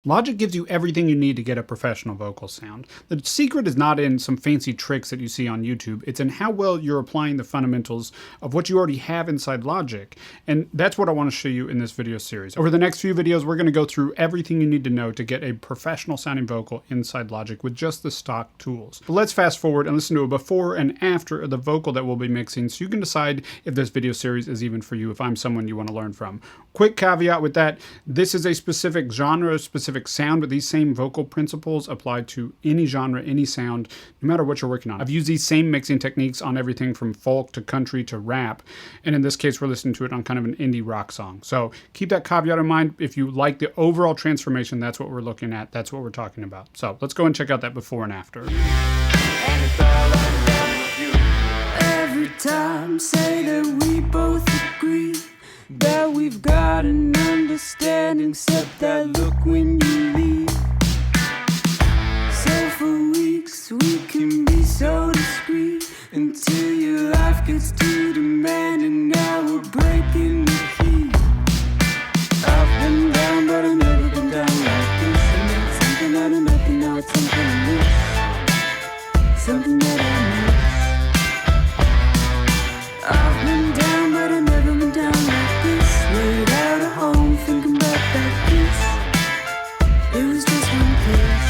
Logic gives you everything you need to get a professional vocal sound. The secret is not in some fancy tricks that you see on YouTube, it's in how well you're applying the fundamentals of what you already have inside Logic. And that's what I want to show you in this video series. Over the next few videos, we're going to go through everything you need to know to get a professional sounding vocal inside Logic with just the stock tools. But let's fast forward and listen to a before and after of the vocal that we'll be mixing so you can decide if this video series is even for you, if I'm someone you want to learn from. Quick caveat with that, this is a specific genre, specific sound, but these same vocal principles apply to any genre, any sound, no matter what you're working on. I've used these same mixing techniques on everything from folk to country to rap, and in this case we're listening to it on kind of an indie rock song. So keep that caveat in mind. If you like the overall transformation, that's what we're looking at, that's what we're talking about. So let's go and check out that before and after. Every time say that we both agree that we've got an understanding, except that look when you leave. So for weeks we can be so discreet until your life gets too demanding. Now we're breaking the heat. I've been down, but I've never been down like this. And it's something out of nothing, now it's something I miss. Something that I miss. I've been down, but I've never been down like this. Laid out at home, thinking about that kiss. It was just one kiss.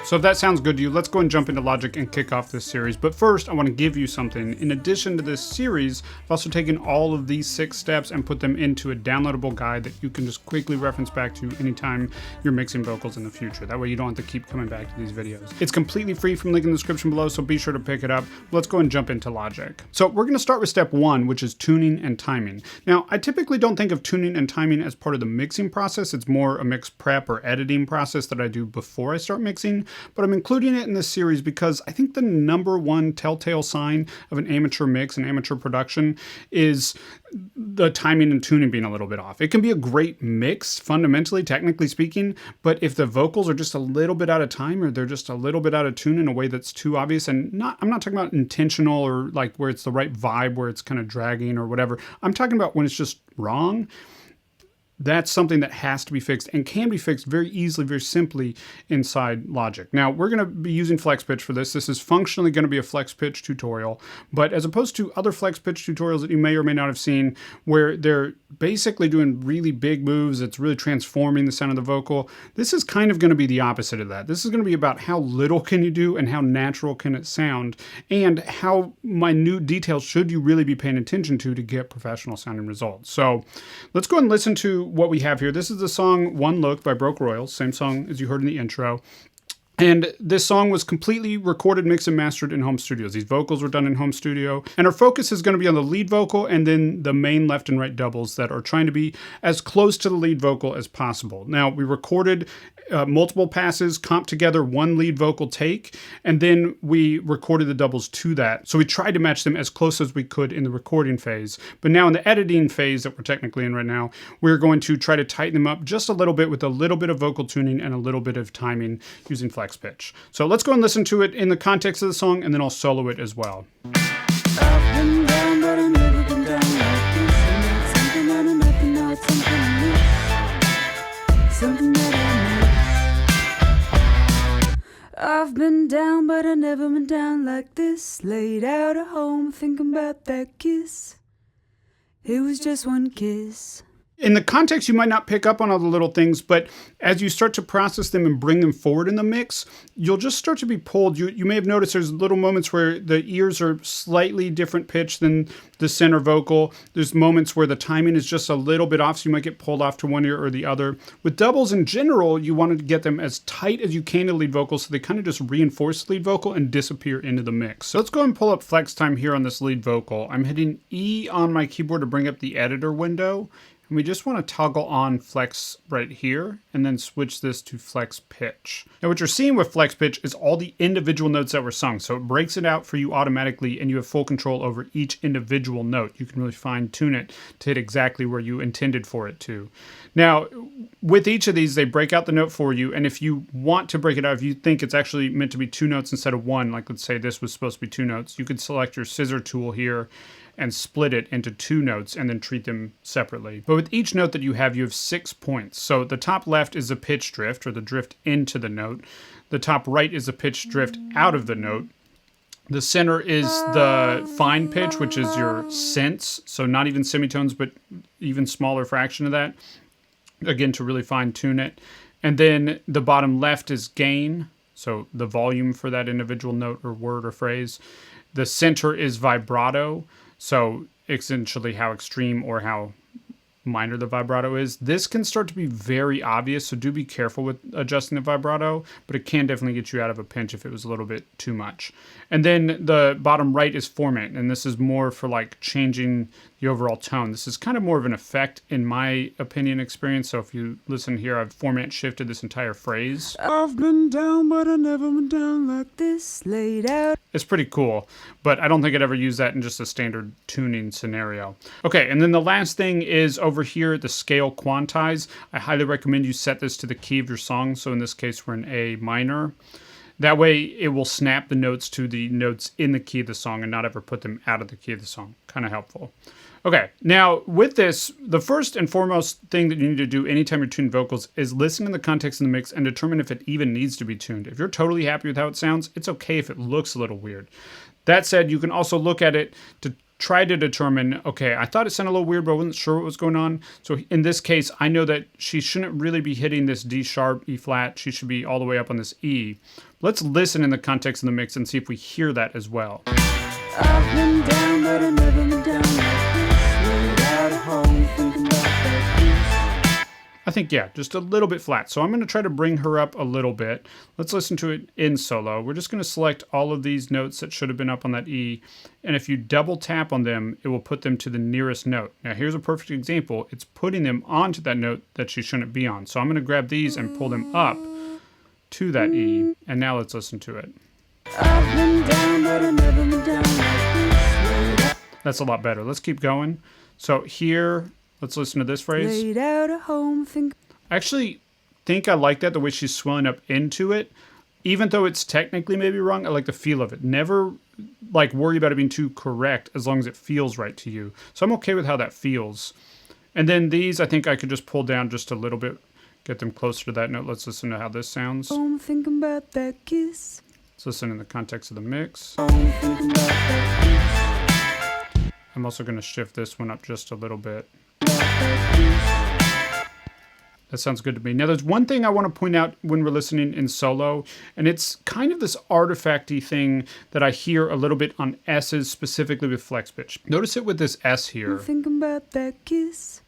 So if that sounds good to you, let's go and jump into Logic and kick off this series. But first, I want to give you something. In addition to this series, I've also taken all of these 6 steps and put them into a downloadable guide that you can just quickly reference back to anytime you're mixing vocals in the future. That way you don't have to keep coming back to these videos. It's completely free from the link in the description below, so be sure to pick it up. Let's go and jump into Logic. So we're going to start with step 1, which is tuning and timing. Now, I typically don't think of tuning and timing as part of the mixing process. It's more a mix prep or editing process that I do before I start mixing. But I'm including it in this series because I think the number one telltale sign of an amateur mix, an amateur production, is the timing and tuning being a little bit off. It can be a great mix, fundamentally, technically speaking, but if the vocals are just a little bit out of time or they're just a little bit out of tune in a way that's too obvious, and I'm not talking about intentional or like where it's the right vibe, where it's kind of dragging or whatever. I'm talking about when it's just wrong. That's something that has to be fixed and can be fixed very easily, very simply inside Logic. Now, we're going to be using flex pitch for this. This is functionally going to be a flex pitch tutorial, but as opposed to other flex pitch tutorials that you may or may not have seen, where they're basically doing really big moves, it's really transforming the sound of the vocal, this is kind of going to be the opposite of that. This is going to be about how little can you do and how natural can it sound, and how minute details should you really be paying attention to get professional sounding results. So let's go and listen to what we have here. This is the song One Look by Broke Royals, same song as you heard in the intro. And this song was completely recorded, mixed, and mastered in home studios. These vocals were done in home studio. And our focus is going to be on the lead vocal and then the main left and right doubles that are trying to be as close to the lead vocal as possible. Now, we recorded multiple passes, comped together one lead vocal take, and then we recorded the doubles to that. So we tried to match them as close as we could in the recording phase. But now in the editing phase that we're technically in right now, we're going to try to tighten them up just a little bit with a little bit of vocal tuning and a little bit of timing using flex pitch. So let's go and listen to it in the context of the song, and then I'll solo it as well. I've been down, but I've never been down like this. And it's something out of nothing, now it's something I miss. Something that I miss. I've been down, but I've never been down like this. Laid out at home, thinking about that kiss. It was just one kiss. In the context, you might not pick up on all the little things, but as you start to process them and bring them forward in the mix, you'll just start to be pulled. You may have noticed there's little moments where the ears are slightly different pitch than the center vocal. There's moments where the timing is just a little bit off, so you might get pulled off to one ear or the other. With doubles in general, you want to get them as tight as you can to lead vocals, so they kind of just reinforce the lead vocal and disappear into the mix. So let's go and pull up flex time here on this lead vocal. I'm hitting E on my keyboard to bring up the editor window. And we just want to toggle on flex right here and then switch this to flex pitch. Now what you're seeing with flex pitch is all the individual notes that were sung. So it breaks it out for you automatically and you have full control over each individual note. You can really fine tune it to hit exactly where you intended for it to. Now with each of these, they break out the note for you. And if you want to break it out, if you think it's actually meant to be 2 notes instead of 1, like let's say this was supposed to be 2 notes, you could select your scissor tool here and split it into 2 notes and then treat them separately. But with each note that you have 6 points. So the top left is a pitch drift, or the drift into the note. The top right is a pitch drift out of the note. The center is the fine pitch, which is your cents. So not even semitones, but even smaller fraction of that. Again, to really fine tune it. And then the bottom left is gain. So the volume for that individual note or word or phrase. The center is vibrato. So essentially how extreme or how minor the vibrato is. This can start to be very obvious, so do be careful with adjusting the vibrato, but it can definitely get you out of a pinch if it was a little bit too much. And then the bottom right is format, and this is more for like changing the overall tone. This is kind of more of an effect in my opinion experience. So if you listen here, I've format shifted this entire phrase. I've been down, but I never been down like this, laid out. It's pretty cool, but I don't think I'd ever use that in just a standard tuning scenario. Okay, and then the last thing is over here, the scale quantize. I highly recommend you set this to the key of your song. So in this case, we're in A minor. That way it will snap the notes to the notes in the key of the song and not ever put them out of the key of the song. Kind of helpful. Okay, now with this, the first and foremost thing that you need to do anytime you're tuning vocals is listen in the context of the mix and determine if it even needs to be tuned. If you're totally happy with how it sounds, it's okay if it looks a little weird. That said, you can also look at it to try to determine, okay, I thought it sounded a little weird, but I wasn't sure what was going on. So in this case, I know that she shouldn't really be hitting this D sharp, E flat. She should be all the way up on this E. Let's listen in the context of the mix and see if we hear that as well. I've been down, but I never been down like this, laid out at home, thinking about that piece. I think, yeah, just a little bit flat. So I'm going to try to bring her up a little bit. Let's listen to it in solo. We're just going to select all of these notes that should have been up on that E. And if you double tap on them, it will put them to the nearest note. Now, here's a perfect example. It's putting them onto that note that she shouldn't be on. So I'm going to grab these and pull them up to that E. And now let's listen to it. I've been down, but I never been down like this, laid out. That's a lot better. Let's keep going. So here, let's listen to this phrase. Laid out at home, think. I actually think I like that, the way she's swelling up into it. Even though it's technically maybe wrong, I like the feel of it. Never like worry about it being too correct as long as it feels right to you. So I'm okay with how that feels. And then these, I think I could just pull down just a little bit, get them closer to that note. Let's listen to how this sounds. Home, thinking about that kiss. Let's listen in the context of the mix. Home, thinking about that kiss. I'm also going to shift this one up just a little bit. That sounds good to me. Now, there's one thing I want to point out when we're listening in solo, and it's kind of this artifacty thing that I hear a little bit on S's, specifically with flex pitch. Notice it with this S here. Thinking about that kiss.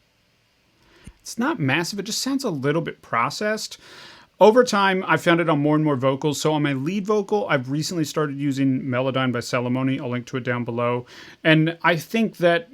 It's not massive. It just sounds a little bit processed. Over time, I found it on more and more vocals. So on my lead vocal, I've recently started using Melodyne by Salamoni. I'll link to it down below. And I think that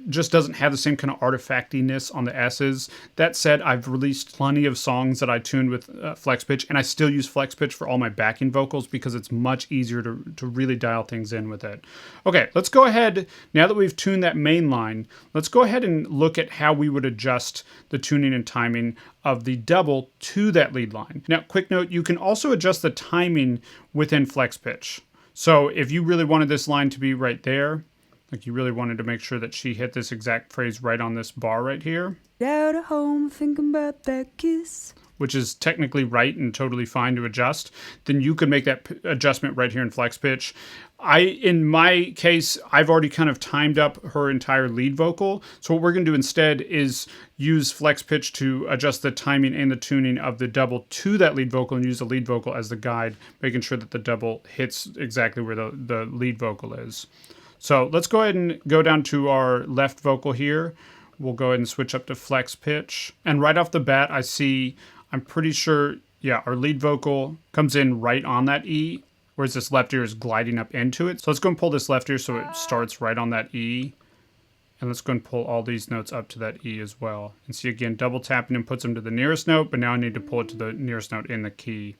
just doesn't have the same kind of artifactiness on the S's. That said, I've released plenty of songs that I tuned with flex pitch, and I still use flex pitch for all my backing vocals because it's much easier to really dial things in with it. Okay, let's go ahead, now that we've tuned that main line, let's go ahead and look at how we would adjust the tuning and timing of the double to that lead line. Now, quick note, you can also adjust the timing within flex pitch. So if you really wanted this line to be right there, like you really wanted to make sure that she hit this exact phrase right on this bar right here, Out at home, thinking about that kiss. which is technically right and totally fine to adjust, then you could make that adjustment right here in flex pitch. In my case, I've already kind of timed up her entire lead vocal. So what we're going to do instead is use flex pitch to adjust the timing and the tuning of the double to that lead vocal and use the lead vocal as the guide, making sure that the double hits exactly where the lead vocal is. So let's go ahead and go down to our left vocal here. We'll go ahead and switch up to flex pitch. And right off the bat, I'm pretty sure, yeah, our lead vocal comes in right on that E, whereas this left ear is gliding up into it. So let's go and pull this left ear so it starts right on that E. And let's go and pull all these notes up to that E as well. And see, again, double tapping and puts them to the nearest note, but now I need to pull it to the nearest note in the key.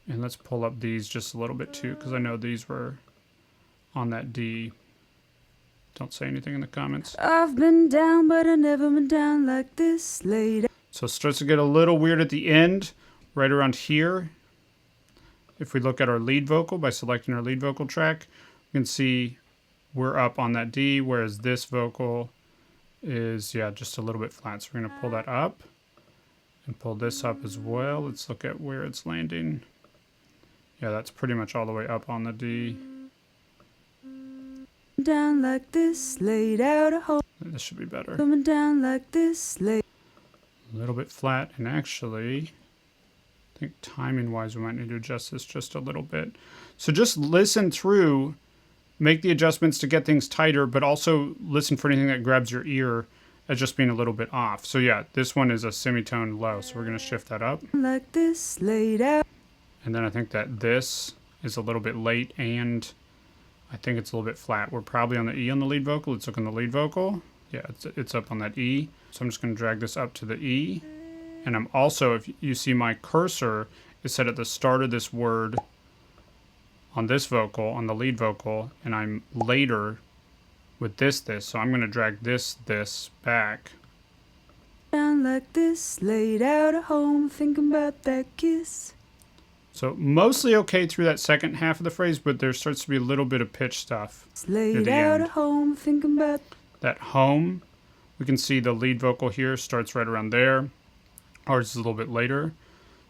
And let's pull up these just a little bit too, because I know these were on that D. Don't say anything in the comments. I've been down, but I never been down like this, laid. So it starts to get a little weird at the end, right around here. If we look at our lead vocal by selecting our lead vocal track, you can see we're up on that D, whereas this vocal is, yeah, just a little bit flat. So we're going to pull that up and pull this up as well. Let's look at where it's landing. Yeah, that's pretty much all the way up on the D. Down like this, laid out a hole. This should be better. Coming down like this, laid. A little bit flat, and actually, I think timing-wise, we might need to adjust this just a little bit. So just listen through, make the adjustments to get things tighter, but also listen for anything that grabs your ear as just being a little bit off. So yeah, this one is a semitone low, so we're going to shift that up. Like this, laid out. And then I think that this is a little bit late, and I think it's a little bit flat. We're probably on the E on the lead vocal. Let's look on the lead vocal. Yeah, it's up on that E. So I'm just going to drag this up to the E. And I'm also, if you see my cursor is set at the start of this word on this vocal, on the lead vocal, and I'm later with this. So I'm going to drag this back. Down like this, laid out at home, thinking about that kiss. So mostly okay through that second half of the phrase, but there starts to be a little bit of pitch stuff. Laid out at home, thinking about that home. We can see the lead vocal here starts right around there. Ours is a little bit later.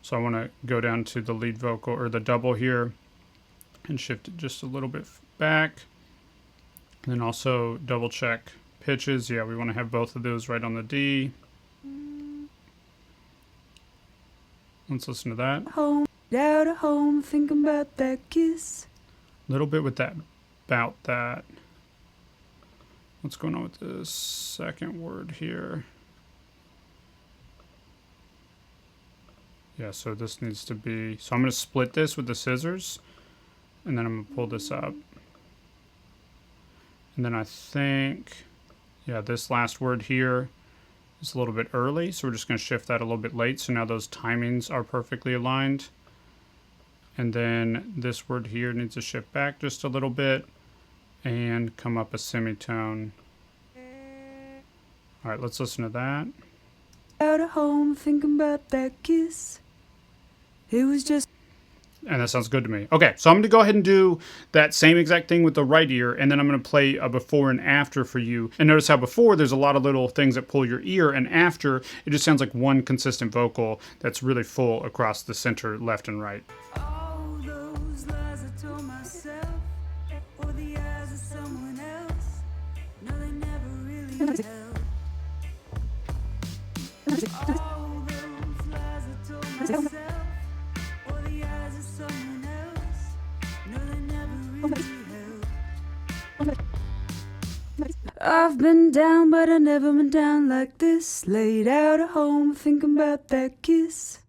So I want to go down to the lead vocal, or the double here, and shift it just a little bit back. And then also double check pitches. Yeah, we want to have both of those right on the D. Let's listen to that. home, out at home, thinking about that kiss. A little bit with that, about that. What's going on with this second word here? Yeah, so this needs to be, so I'm going to split this with the scissors, and then I'm going to pull this up. And then I think, yeah, this last word here is a little bit early, so we're just going to shift that a little bit late, so now those timings are perfectly aligned. And then this word here needs to shift back just a little bit and come up a semitone. All right, let's listen to that. Out at home, thinking about that kiss. It was just. And that sounds good to me. Okay, so I'm going to go ahead and do that same exact thing with the right ear, and then I'm going to play a before and after for you. And notice how before there's a lot of little things that pull your ear, and after it just sounds like one consistent vocal that's really full across the center, left and right. All those lies I told myself, or the eyes of someone else. No, they never really held. All those lies I told myself, or the eyes of someone else. No, they never really held. I've been down, but I never been down like this. Laid out at home, thinking about that kiss.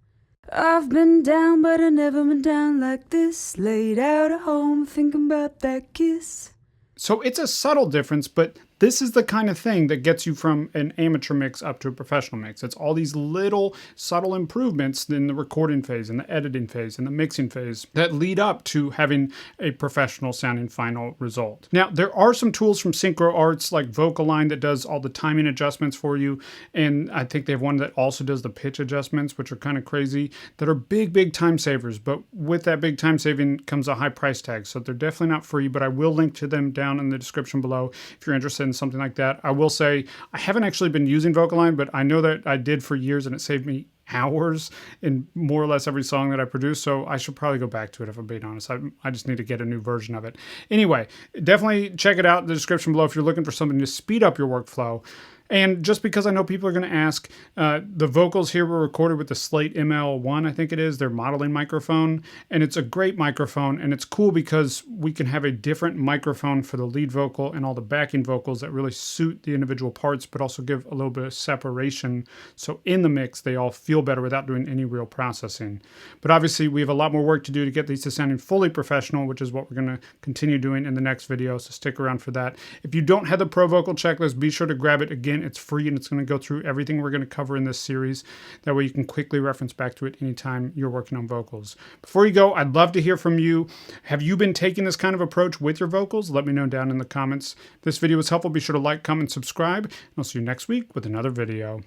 I've been down, but I never been down like this. Laid out at home, thinking about that kiss. So it's a subtle difference, but this is the kind of thing that gets you from an amateur mix up to a professional mix. It's all these little subtle improvements in the recording phase, in the editing phase, in the mixing phase that lead up to having a professional sounding final result. Now, there are some tools from Synchroarts like Vocalign that does all the timing adjustments for you. And I think they have one that also does the pitch adjustments, which are kind of crazy, that are big time savers. But with that big time saving comes a high price tag. So they're definitely not free, but I will link to them down in the description below if you're interested in something like that. I will say I haven't actually been using Vocalign, but I know that I did for years and it saved me hours in more or less every song that I produce, so I should probably go back to it if I'm being honest. I just need to get a new version of it. Anyway, definitely check it out in the description below if you're looking for something to speed up your workflow. And just because I know people are going to ask, the vocals here were recorded with the Slate ML1, I think it is, their modeling microphone. And it's a great microphone, and it's cool because we can have a different microphone for the lead vocal and all the backing vocals that really suit the individual parts, but also give a little bit of separation. So in the mix, they all feel better without doing any real processing. But obviously, we have a lot more work to do to get these to sounding fully professional, which is what we're going to continue doing in the next video. So stick around for that. If you don't have the Pro Vocal Checklist, be sure to grab it. Again, it's free and it's going to go through everything we're going to cover in this series. That way you can quickly reference back to it anytime you're working on vocals. Before you go, I'd love to hear from you. Have you been taking this kind of approach with your vocals? Let me know down in the comments. If this video was helpful, be sure to like, comment, subscribe, and I'll see you next week with another video.